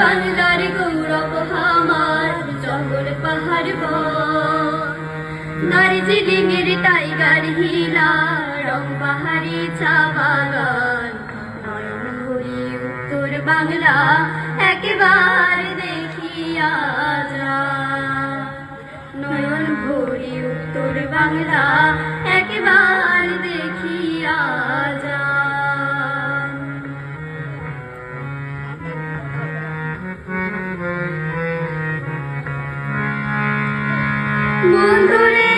বাংলার গৌরব আমার জঙ্গল পাহাড় দার্জিলিং এর টাইগার হিলা রং পাহাড়ি চা বাগান নয়ন ভরি উত্তর বাংলা একবার দেখিয়া যা নয়ন ভরি উত্তর বাংলা একবার দেখিয়া যা বন্ধুরে